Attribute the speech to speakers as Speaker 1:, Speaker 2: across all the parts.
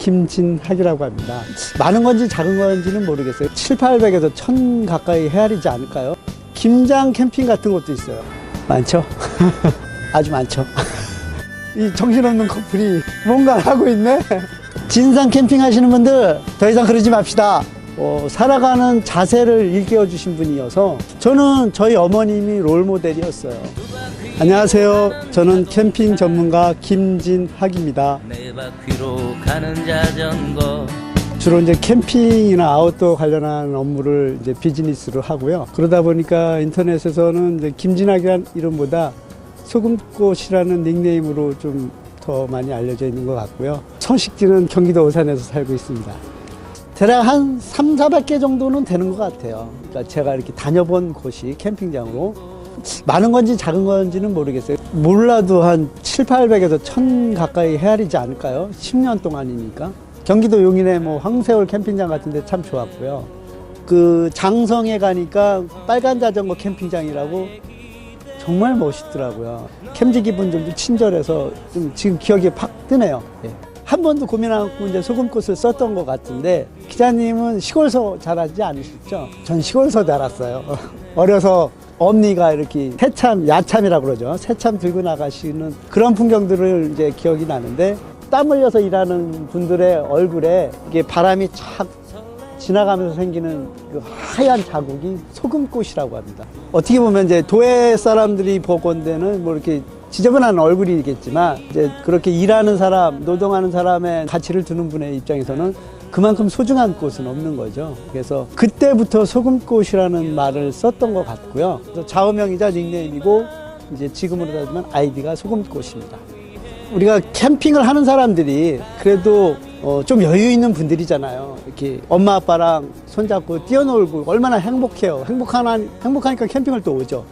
Speaker 1: 김진학이라고 합니다. 많은 건지 작은 건지는 모르겠어요. 700~800에서 1000 가까이 헤아리지 않을까요? 김장 캠핑 같은 것도 있어요. 많죠? 아주 많죠. 이 정신없는 커플이 뭔가 하고 있네. 진상 캠핑 하시는 분들 더 이상 그러지 맙시다. 살아가는 자세를 일깨워 주신 분이어서 저는 저희 어머님이 롤모델이었어요. 안녕하세요. 저는 캠핑 전문가 김진학입니다. 주로 이제 캠핑이나 아웃도어 관련한 업무를 이제 비즈니스로 하고요. 그러다 보니까 인터넷에서는 이제 김진학이라는 이름보다 소금꽃이라는 닉네임으로 좀 더 많이 알려져 있는 것 같고요. 성식지는 경기도 오산에서 살고 있습니다. 대략 한 300~400개 정도는 되는 것 같아요. 그러니까 제가 이렇게 다녀본 곳이 캠핑장으로 많은 건지 작은 건지는 모르겠어요. 몰라도 한 700~800에서 1000 가까이 헤아리지 않을까요? 10년 동안이니까. 경기도 용인의 뭐 황새울 캠핑장 같은 데 참 좋았고요. 그 장성에 가니까 빨간 자전거 캠핑장이라고 정말 멋있더라고요. 캠지기 분들도 친절해서 좀 지금 기억이 팍 뜨네요. 예. 한 번도 고민 않고 이제 소금꽃을 썼던 것 같은데, 기자님은 시골서 자라지 않으셨죠? 전 시골서 자랐어요. 어려서 엄니가 이렇게 새참, 야참이라고 그러죠. 새참 들고 나가시는 그런 풍경들을 이제 기억이 나는데, 땀 흘려서 일하는 분들의 얼굴에 이게 바람이 착 지나가면서 생기는 그 하얀 자국이 소금꽃이라고 합니다. 어떻게 보면 이제 도에 사람들이 보건대는 뭐 이렇게 지저분한 얼굴이겠지만, 이제 그렇게 일하는 사람, 노동하는 사람의 가치를 두는 분의 입장에서는 그만큼 소중한 꽃은 없는 거죠. 그래서 그때부터 소금꽃이라는 말을 썼던 것 같고요. 그래서 좌우명이자 닉네임이고, 이제 지금으로 따지면 아이디가 소금꽃입니다. 우리가 캠핑을 하는 사람들이 그래도 좀 여유 있는 분들이잖아요. 이렇게 엄마 아빠랑 손잡고 뛰어놀고 얼마나 행복해요. 행복하니까 캠핑을 또 오죠.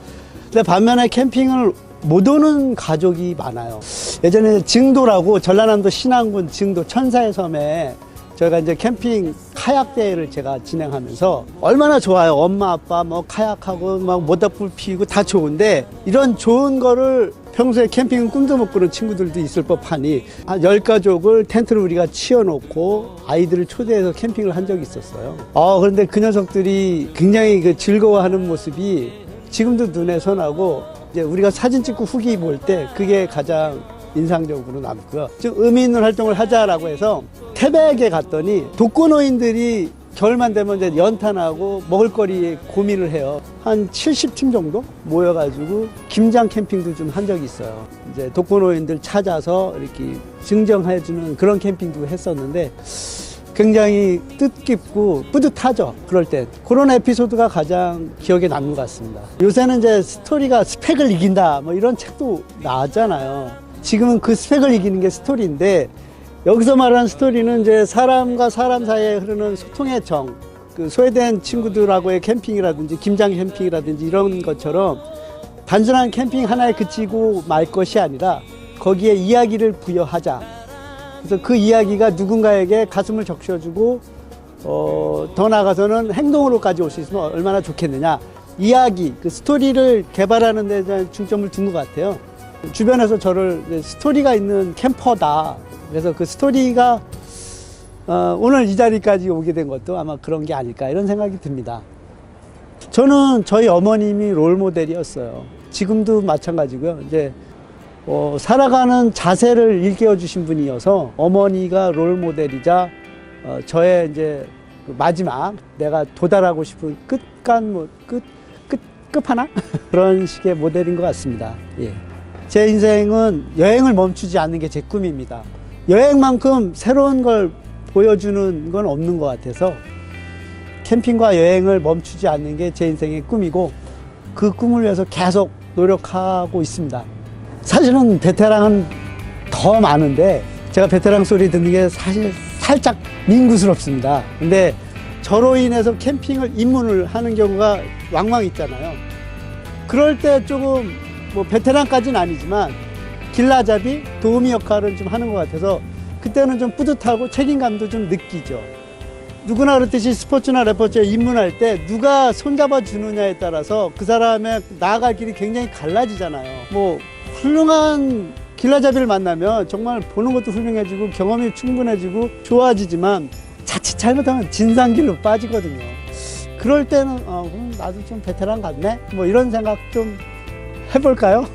Speaker 1: 근데 반면에 캠핑을 못 오는 가족이 많아요. 예전에 증도라고 전라남도 신안군 증도 천사의 섬에 저희가 이제 캠핑 카약 대회를 제가 진행하면서 얼마나 좋아요. 엄마 아빠 뭐 카약하고 막 모닥불 피우고 다 좋은데, 이런 좋은 거를 평소에 캠핑은 꿈도 못 꾸는 친구들도 있을 법하니 한 10가족을 텐트를 우리가 치워놓고 아이들을 초대해서 캠핑을 한 적이 있었어요. 그런데 그 녀석들이 굉장히 그 즐거워하는 모습이 지금도 눈에 선하고, 이제 우리가 사진 찍고 후기 볼 때 그게 가장 인상적으로 남고요. 좀 의미 있는 활동을 하자라고 해서 태백에 갔더니 독거노인들이 겨울만 되면 이제 연탄하고 먹을거리에 고민을 해요. 한 70팀 정도 모여가지고 김장 캠핑도 좀 한 적이 있어요. 이제 독거노인들 찾아서 이렇게 증정해주는 그런 캠핑도 했었는데 굉장히 뜻깊고 뿌듯하죠. 그럴 때 그런 에피소드가 가장 기억에 남는 것 같습니다. 요새는 이제 스토리가 스펙을 이긴다 뭐 이런 책도 나왔잖아요. 지금은 그 스펙을 이기는 게 스토리인데, 여기서 말하는 스토리는 이제 사람과 사람 사이에 흐르는 소통의 정, 그 소외된 친구들하고의 캠핑이라든지 김장 캠핑이라든지 이런 것처럼 단순한 캠핑 하나에 그치고 말 것이 아니라 거기에 이야기를 부여하자. 그래서 그 이야기가 누군가에게 가슴을 적셔주고 더 나아가서는 행동으로까지 올 수 있으면 얼마나 좋겠느냐. 이야기, 그 스토리를 개발하는 데 대한 중점을 둔 것 같아요. 주변에서 저를 스토리가 있는 캠퍼다. 그래서 그 스토리가 오늘 이 자리까지 오게 된 것도 아마 그런 게 아닐까 이런 생각이 듭니다. 저는 저희 어머님이 롤모델이었어요. 지금도 마찬가지고요. 이제 살아가는 자세를 일깨워 주신 분이어서 어머니가 롤모델이자 저의 이제 마지막 내가 도달하고 싶은 끝하나 그런 식의 모델인 것 같습니다. 예. 제 인생은 여행을 멈추지 않는 게 제 꿈입니다. 여행만큼 새로운 걸 보여주는 건 없는 것 같아서 캠핑과 여행을 멈추지 않는 게 제 인생의 꿈이고, 그 꿈을 위해서 계속 노력하고 있습니다. 사실은 베테랑은 더 많은데 제가 베테랑 소리 듣는 게 사실 살짝 민구스럽습니다. 근데 저로 인해서 캠핑을 입문을 하는 경우가 왕왕 있잖아요. 그럴 때 조금 뭐 베테랑까지는 아니지만 길라잡이, 도우미 역할을 좀 하는 것 같아서 그때는 좀 뿌듯하고 책임감도 좀 느끼죠. 누구나 그렇듯이 스포츠나 레포츠에 입문할 때 누가 손잡아 주느냐에 따라서 그 사람의 나아갈 길이 굉장히 갈라지잖아요. 뭐 훌륭한 길라잡이를 만나면 정말 보는 것도 훌륭해지고 경험이 충분해지고 좋아지지만 자칫 잘못하면 진상길로 빠지거든요. 그럴 때는 그럼 나도 좀 베테랑 같네? 뭐 이런 생각 좀 해볼까요?